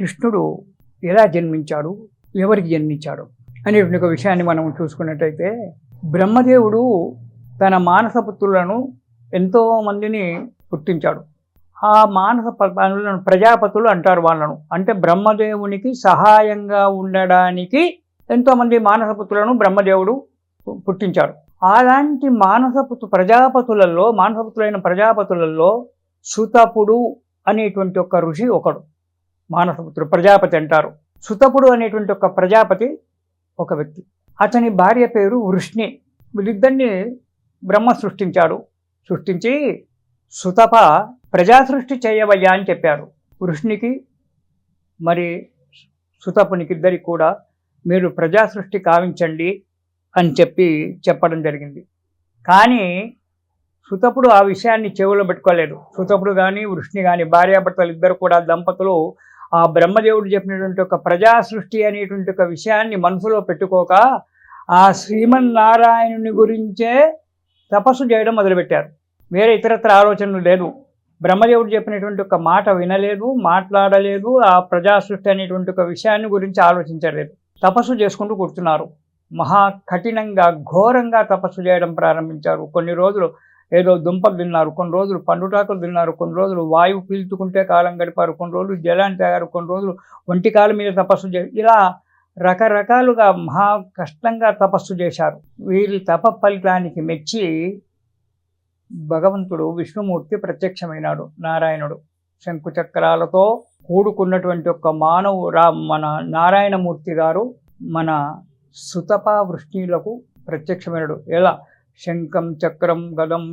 కృష్ణుడు ఎలా జన్మించాడు, ఎవరికి జన్మించాడు అనేటువంటి ఒక విషయాన్ని మనం చూసుకున్నట్టయితే, బ్రహ్మదేవుడు తన మానసపుత్రులను ఎంతోమందిని పుట్టించాడు. ఆ మానస ప్రజాపతులు అంటారు వాళ్ళను. అంటే బ్రహ్మదేవునికి సహాయంగా ఉండడానికి ఎంతోమంది మానసపుత్రులను బ్రహ్మదేవుడు పుట్టించాడు. అలాంటి మానసపుత్రులైన ప్రజాపతులలో సుతపుడు అనేటువంటి ఒక ఋషి ఒకడు. మానసపుత్రుడు ప్రజాపతి అంటారు. సుతపుడు అనేటువంటి ఒక ప్రజాపతి ఒక వ్యక్తి. అతని భార్య పేరు వృష్ణి. వీళ్ళిద్దరిని బ్రహ్మ సృష్టించి సుతప ప్రజా సృష్టి చేయవయ్యా అని చెప్పారు. వృష్ణికి మరి సుతపునికి ఇద్దరికి కూడా మీరు ప్రజా సృష్టి కావించండి అని చెప్పడం జరిగింది. కానీ సుతపుడు ఆ విషయాన్ని చెవులో పెట్టుకోలేదు. సుతపుడు కానీ వృష్ణి కానీ భార్యాభర్తలు ఇద్దరు కూడా దంపతులు ఆ బ్రహ్మదేవుడు చెప్పినటువంటి ఒక ప్రజా సృష్టి అనేటువంటి ఒక విషయాన్ని మనసులో పెట్టుకోక ఆ శ్రీమన్నారాయణుని గురించే తపస్సు చేయడం మొదలుపెట్టారు. వేరే ఇతరత్ర ఆలోచనలు లేదు. బ్రహ్మదేవుడు చెప్పినటువంటి ఒక మాట వినలేదు, మాట్లాడలేదు. ఆ ప్రజా సృష్టి అనేటువంటి ఒక విషయాన్ని గురించి ఆలోచించలేదు. తపస్సు చేసుకుంటూ కూర్చున్నారు. మహా కఠినంగా ఘోరంగా తపస్సు చేయడం ప్రారంభించారు. కొన్ని రోజులు ఏదో దుంపలు తిన్నారు, కొన్ని రోజులు పండుటాకులు తిన్నారు, కొన్ని రోజులు వాయువు పీల్చుకుంటే కాలం గడిపారు, కొన్ని రోజులు జలాన్ని తాగారు, కొన్ని రోజులు ఒంటి కాలం మీద తపస్సు ఇలా రకరకాలుగా మహా కష్టంగా తపస్సు చేశారు. వీరి తప ఫలితానికి మెచ్చి భగవంతుడు విష్ణుమూర్తి ప్రత్యక్షమైనాడు. నారాయణుడు శంకుచక్రాలతో కూడుకున్నటువంటి ఒక మన నారాయణమూర్తి గారు మన సుతప వృష్ణులకు ప్రత్యక్షమైనడు. ఎలా? శంఖం చక్రం గదం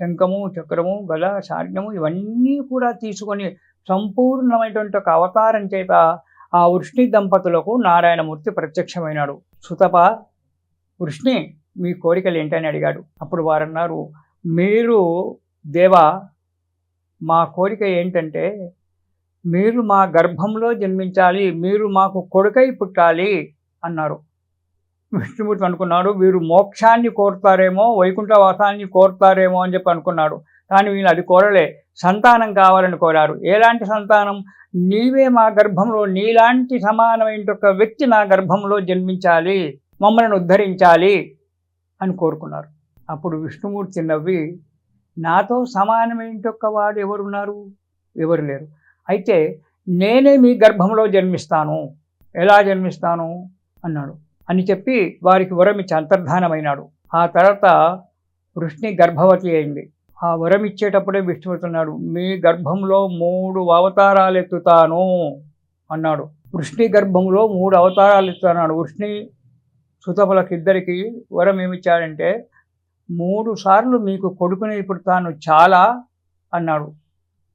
శంఖము చక్రము గద శార్జ్ఞము ఇవన్నీ కూడా తీసుకొని సంపూర్ణమైనటువంటి ఒక అవతారం చేత ఆ వృష్ణి దంపతులకు నారాయణమూర్తి ప్రత్యక్షమైనాడు. సుతప, వృష్ణి మీ కోరికలు ఏంటని అడిగాడు. అప్పుడు వారన్నారు, మీరు దేవా, మా కోరిక ఏంటంటే మీరు మా గర్భంలో జన్మించాలి, మీరు మాకు కొడుకై పుట్టాలి అన్నారు. విష్ణుమూర్తి అనుకున్నాడు వీరు మోక్షాన్ని కోరుతారేమో, వైకుంఠవాసాన్ని కోరుతారేమో అని చెప్పి అనుకున్నాడు. కానీ వీళ్ళు అది కోరలే, సంతానం కావాలని కోరారు. ఎలాంటి సంతానం? నీవే మా గర్భంలో, నీలాంటి సమానమైన ఒక వ్యక్తి నా గర్భంలో జన్మించాలి, మమ్మల్ని ఉద్ధరించాలి అని కోరుకున్నారు. అప్పుడు విష్ణుమూర్తి నవ్వి, నాతో సమానమైన వాడు ఎవరున్నారు? ఎవరు లేరు. అయితే నేనే మీ గర్భంలో జన్మిస్తాను. ఎలా జన్మిస్తాను అన్నాడు. అని చెప్పి వారికి వరం ఇచ్చి అంతర్ధానమైనాడు. ఆ తర్వాత వృష్ణి గర్భవతి అయింది. ఆ వరం ఇచ్చేటప్పుడే విష్ణుమూర్తి అన్నాడు, మీ గర్భంలో 3 అవతారాలు ఎత్తుతాను అన్నాడు. వృష్ణి గర్భంలో 3 అవతారాలు ఎత్తుతున్నాడు. వృష్ణి సుతపులకు ఇద్దరికి వరం ఏమిచ్చాడంటే 3 సార్లు మీకు కొడుకునే పుడతాను చాలా అన్నాడు.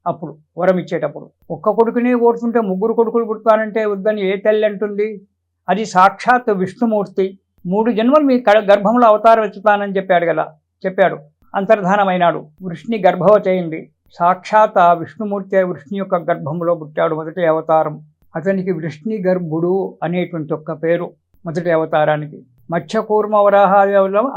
అప్పుడు వరం ఇచ్చేటప్పుడు ఒక్క కొడుకునే కోరుతుంటే 3 కొడుకులు పుడతానంటే వద్దని ఏ తల్లి అంటుంది? అది సాక్షాత్ విష్ణుమూర్తి 3 జన్మలు మీ గర్భంలో అవతారం ఎత్తుతానని చెప్పాడు. అంతర్ధానమైనాడు. వృష్ణి గర్భవతి అయింది. సాక్షాత్ ఆ విష్ణుమూర్తి వృష్ణి యొక్క గర్భంలో పుట్టాడు. మొదటి అవతారం అతనికి వృష్ణి గర్భుడు అనేటువంటి ఒక పేరు. మొదటి అవతారానికి మత్స్యకూర్మ వరాహాది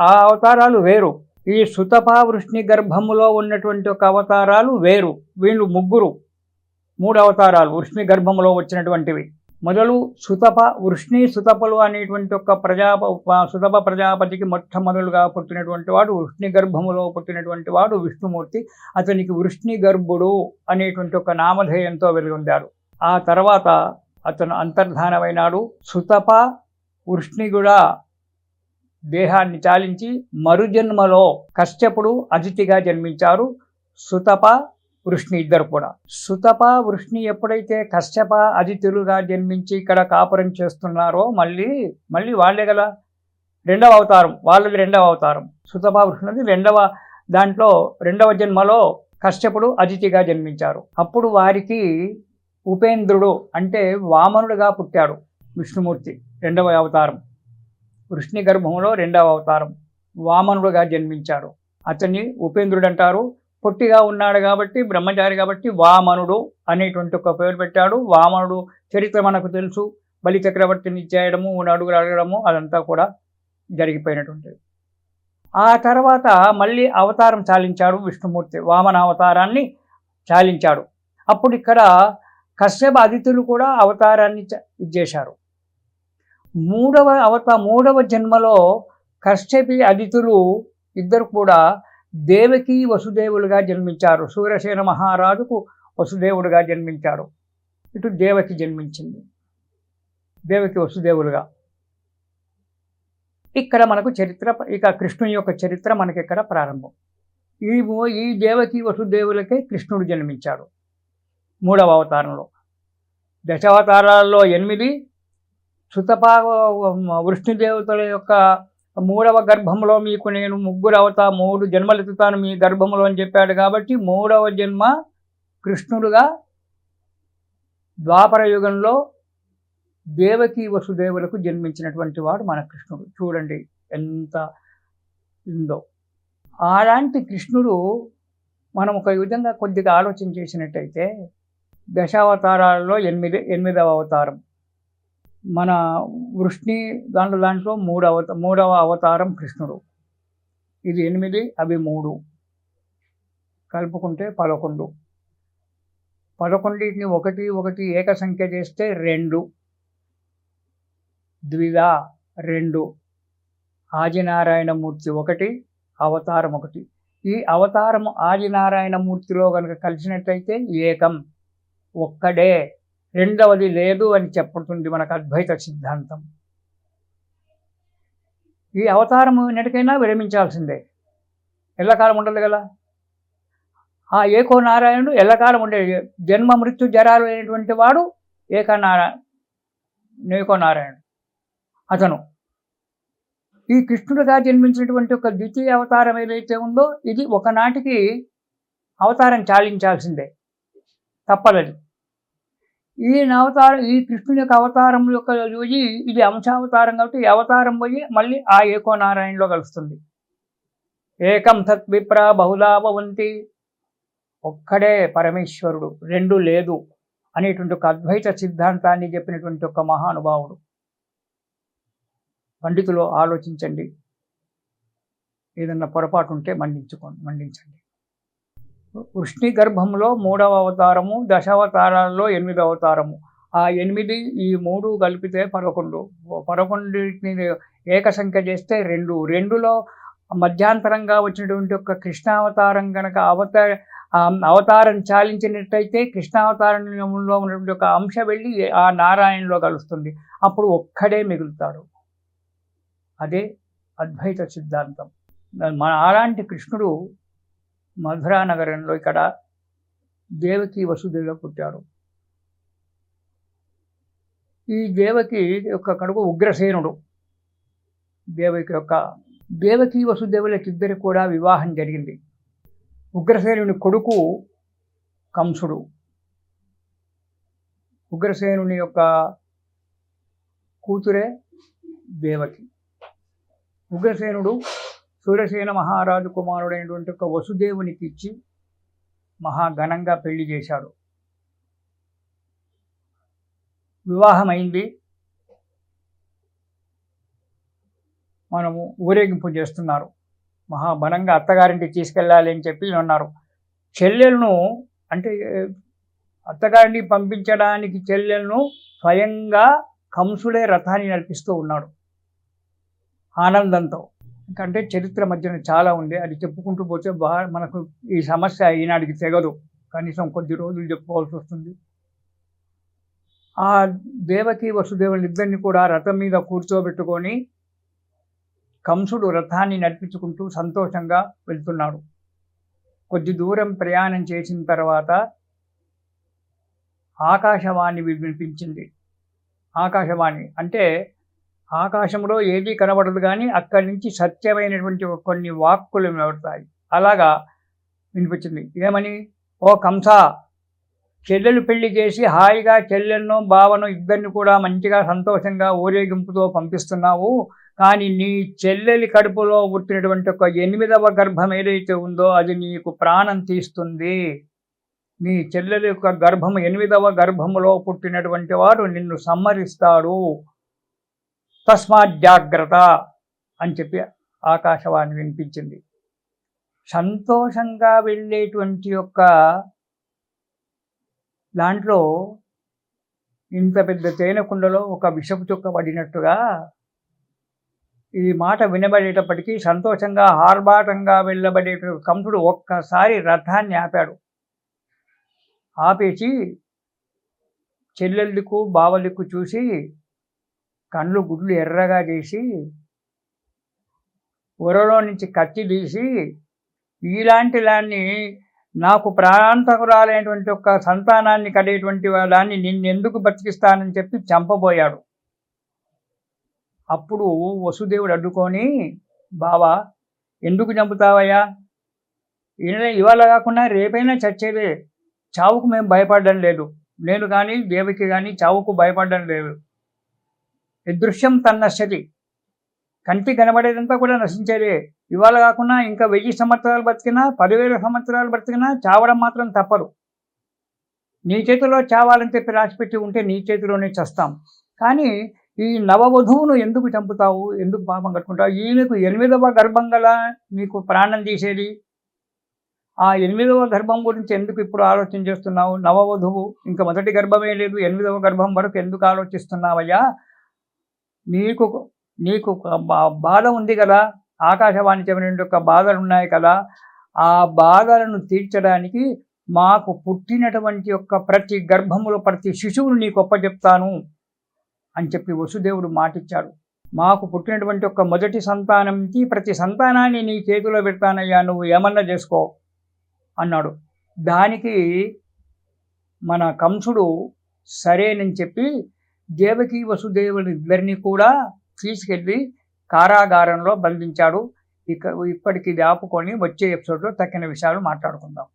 ఆ అవతారాలు వేరు. ఈ సుతప వృష్ణి గర్భములో ఉన్నటువంటి ఒక అవతారాలు వేరు. వీళ్ళు 3 అవతారాలు వృష్ణి గర్భంలో వచ్చినటువంటివి. మొదలు వృష్ణి సుతపలు అనేటువంటి ఒక సుతప ప్రజాపతికి మొట్టమొదలుగా పుట్టినటువంటి వాడు, వృష్ణి గర్భములో పుట్టినటువంటి వాడు విష్ణుమూర్తి. అతనికి వృష్ణి గర్భుడు అనేటువంటి ఒక నామధేయంతో వెలుగొందాడు. ఆ తర్వాత అతను అంతర్ధానమైనాడు. సుతప వృష్ణి కూడా దేహాన్ని చాలించి మరుజన్మలో కశ్యపుడు అదితిగా జన్మించారు. సుతప వృష్ణి ఇద్దరు కూడా. సుతప వృష్ణి ఎప్పుడైతే కశ్యప అదితులుగా జన్మించి ఇక్కడ కాపురం చేస్తున్నారో మళ్ళీ వాళ్ళే గల వాళ్ళది రెండవ అవతారం. సుతప వృష్ణిది రెండవ జన్మలో కశ్యపుడు అదితిగా జన్మించారు. అప్పుడు వారికి ఉపేంద్రుడు అంటే వామనుడుగా పుట్టాడు విష్ణుమూర్తి. రెండవ అవతారం వృష్ణి గర్భంలో రెండవ అవతారం వామనుడుగా జన్మించాడు. అతన్ని ఉపేంద్రుడు అంటారు. పొట్టిగా ఉన్నాడు కాబట్టి, బ్రహ్మచారి కాబట్టి వామనుడు అనేటువంటి ఒక పేరు పెట్టాడు. వామనుడు చరిత్ర మనకు తెలుసు. బలి చక్రవర్తిని చేయడము, 3 అడుగులు అడగడము అదంతా కూడా జరిగిపోయినటువంటిది. ఆ తర్వాత మళ్ళీ అవతారం చాలించాడు విష్ణుమూర్తి. వామన అవతారాన్ని చాలించాడు. అప్పుడు ఇక్కడ కశ్యప అదితులు కూడా అవతారాన్ని ఇచ్చేశారు. మూడవ జన్మలో కశ్యపి అదితులు ఇద్దరు కూడా దేవకి వసుదేవులుగా జన్మించారు. సూర్యసేన మహారాజుకు వసుదేవుడుగా జన్మించాడు. ఇటు దేవకి జన్మించింది, దేవకి వసుదేవులుగా. ఇక్కడ మనకు చరిత్ర, ఇక కృష్ణుని యొక్క చరిత్ర మనకి ఇక్కడ ప్రారంభం. ఈ దేవకి వసుదేవులకే కృష్ణుడు జన్మించాడు మూడవ అవతారంలో. దశావతారాల్లో 8 సుతపా వృష్ణిదేవతల యొక్క మూడవ గర్భంలో మీకు నేను 3 జన్మలెత్తుతాను మీ గర్భంలో అని చెప్పాడు. కాబట్టి 3వ జన్మ కృష్ణుడుగా ద్వాపర యుగంలో దేవకి వసుదేవులకు జన్మించినటువంటి వాడు మన కృష్ణుడు. చూడండి ఎంత ఉందో. అలాంటి కృష్ణుడు మనం ఒక విధంగా కొద్దిగా ఆలోచన చేసినట్టయితే దశావతారాలలో 8వ అవతారం మన వృష్ణి దాంట్లో మూడవ అవతారం కృష్ణుడు. ఇది 8, అవి 3 కలుపుకుంటే 11. 11ని 1 ఏక సంఖ్య చేస్తే 2, ద్విధ 2, ఆదినారాయణమూర్తి 1, అవతారం 1. ఈ అవతారము ఆదినారాయణమూర్తిలో కనుక కలిసినట్టయితే ఏకం, ఒక్కడే, రెండవది లేదు అని చెప్పుతుంది మనకు అద్వైత సిద్ధాంతం. ఈ అవతారము ఎన్నటికైనా విరమించాల్సిందే, ఎల్లకాలం ఉండదు కదా. ఆ ఏకో నారాయణుడు ఎల్లకాలం ఉండే, జన్మ మృత్యు జరాలు అయినటువంటి వాడు ఏకో నారాయణుడు అతను. ఈ కృష్ణుడిగా జన్మించినటువంటి ఒక ద్వితీయ అవతారం ఏదైతే ఉందో ఇది ఒకనాటికి అవతారం చాలించాల్సిందే, తప్పలేదు. ఈ కృష్ణుని యొక్క అవతారం యొక్క ఇది అంశావతారం కాబట్టి ఈ అవతారం పోయి మళ్ళీ ఆ ఏకో నారాయణలో కలుస్తుంది. ఏకం సత్ విప్ర బహుళా భవంతి, ఒక్కడే పరమేశ్వరుడు, 2 లేదు అనేటువంటి ఒక అద్వైత సిద్ధాంతాన్ని చెప్పినటువంటి ఒక మహానుభావుడు. పండితులు ఆలోచించండి, ఏదన్నా పొరపాటు ఉంటే మండించండి. వృష్ణి గర్భంలో 3వ అవతారము, దశావతారాల్లో 8వ అవతారము. ఆ 8 ఈ 3 కలిపితే 11. 11ని ఏక సంఖ్య చేస్తే 2. 2లో మధ్యాంతరంగా వచ్చినటువంటి ఒక కృష్ణావతారం కనుక అవతారం చాలించినట్టయితే కృష్ణావతారంలో ఉన్నటువంటి ఒక అంశ వెళ్ళి ఆ నారాయణలో కలుస్తుంది. అప్పుడు ఒక్కడే మిగులుతాడు. అదే అద్వైత సిద్ధాంతం. అలాంటి కృష్ణుడు మధురా నగరంలో ఇక్కడ దేవకి వసుదేవులో పుట్టాడు. ఈ దేవకి యొక్క కడుపు ఉగ్రసేనుడు. దేవకి వసుదేవులకి ఇద్దరికి కూడా వివాహం జరిగింది. ఉగ్రసేనుని కొడుకు కంసుడు. ఉగ్రసేనుని యొక్క కూతురే దేవకి. ఉగ్రసేనుడు సూర్యసేన మహారాజు కుమారుడైనటువంటి ఒక వసుదేవునికి ఇచ్చి మహాఘనంగా పెళ్లి చేశాడు. వివాహమైంది. మనము ఊరేగింపు చేస్తున్నారు. మహాబలంగా అత్తగారింటికి తీసుకెళ్ళాలి అని చెప్పి ఉన్నారు. చెల్లెలను అంటే అత్తగారిని పంపించడానికి చెల్లెలను స్వయంగా కంసుడే రథాన్ని నడిపిస్తూ ఉన్నాడు ఆనందంతో. ఎందుకంటే చరిత్ర మధ్యన చాలా ఉంది, అది చెప్పుకుంటూ పోతే మనకు ఈ సమస్య ఈనాడికి తెగదు. కనీసం కొద్ది రోజులు చెప్పుకోవాల్సి వస్తుంది. ఆ దేవకి వసుదేవుని ఇద్దరిని కూడా రథం మీద కూర్చోబెట్టుకొని కంసుడు రథాన్ని నడిపించుకుంటూ సంతోషంగా వెళ్తున్నాడు. కొద్ది దూరం ప్రయాణం చేసిన తర్వాత ఆకాశవాణి వినిపించింది. ఆకాశవాణి అంటే ఆకాశంలో ఏదీ కనబడదు, కానీ అక్కడి నుంచి సత్యమైనటువంటి కొన్ని వాక్కులు వినబడతాయి. అలాగా వినిపించింది. ఏమని? ఓ కంస, చెల్లెలు పెళ్లి చేసి హాయిగా చెల్లెలను బావను ఇద్దరిని కూడా మంచిగా సంతోషంగా ఊరేగింపుతో పంపిస్తున్నావు. కానీ నీ చెల్లెలి కడుపులో పుట్టినటువంటి ఒక 8వ గర్భం ఏదైతే ఉందో అది నీకు ప్రాణం తీస్తుంది. నీ చెల్లెలి యొక్క గర్భం 8వ గర్భములో పుట్టినటువంటి వాడు నిన్ను సంహరిస్తాడు, తస్మాత్ జాగ్రత్త అని చెప్పి ఆకాశవాణి వినిపించింది. సంతోషంగా వెళ్ళేటువంటి యొక్క దాంట్లో ఇంత పెద్ద తేనె కుండలో ఒక విషపు చుక్క పడినట్టుగా ఈ మాట వినబడేటప్పటికీ సంతోషంగా ఆర్భాటంగా వెళ్ళబడే కంసుడు ఒక్కసారి రథాన్ని ఆపాడు. ఆపేసి చెల్లెళ్ళకు బావలకు చూసి కళ్ళు గుడ్లు ఎర్రగా చేసి ఉరలో నుంచి కత్తి తీసి, ఇలాంటి దాన్ని నాకు ప్రాణాంతకురాలైనటువంటి ఒక సంతానాన్ని కడేటువంటి దాన్ని నిన్నెందుకు బతికిస్తానని చెప్పి చంపబోయాడు. అప్పుడు వసుదేవుడు అడ్డుకొని, బావా ఎందుకు చంపుతావయ్యా? ఇవాళ కాకుండా రేపైనా చచ్చేదే. చావుకు మేము భయపడడం లేదు. నేను కానీ దేవికి కానీ చావుకు భయపడడం లేదు. దృశ్యం తన్నశ్యతి, కంటి కనబడేదంతా కూడా నశించేదే. ఇవాళ కాకుండా ఇంకా 1000 సంవత్సరాలు బతికినా 10,000 సంవత్సరాలు బతికినా చావడం మాత్రం తప్పదు. నీ చేతిలో చావాలని చెప్పి రాసిపెట్టి ఉంటే నీ చేతిలోనే చస్తాం. కానీ ఈ నవవధువును ఎందుకు చంపుతావు? ఎందుకు పాపం కట్టుకుంటావు? ఈమెకు 8వ గర్భం గల నీకు ప్రాణం తీసేది. ఆ 8వ గర్భం గురించి ఎందుకు ఇప్పుడు ఆలోచన చేస్తున్నావు? నవవధువు ఇంకా మొదటి గర్భమే లేదు, 8వ గర్భం వరకు ఎందుకు ఆలోచిస్తున్నావయ్యా? నీకు నీకు బాధ ఉంది కదా, ఆకాశవాణి చెప్పిన యొక్క బాధలు ఉన్నాయి కదా, ఆ బాధలను తీర్చడానికి మాకు పుట్టినటువంటి యొక్క ప్రతి గర్భములో ప్రతి శిశువును నీకు ఒప్పచెప్తాను అని చెప్పి వసుదేవుడు మాటిచ్చాడు. మాకు పుట్టినటువంటి యొక్క మొదటి సంతానంకి ప్రతి సంతానాన్ని నీ చేతిలో పెడతానయ్యా, నువ్వు ఏమన్నా చేసుకో అన్నాడు. దానికి మన కంసుడు సరేనని చెప్పి దేవకి వసుదేవుని ఇద్దరిని కూడా తీసుకెళ్ళి కారాగారంలో బంధించాడు. ఇప్పటికి ఇది ఆపుకొని వచ్చే ఎపిసోడ్లో తక్కిన విషయాలు మాట్లాడుకుందాం.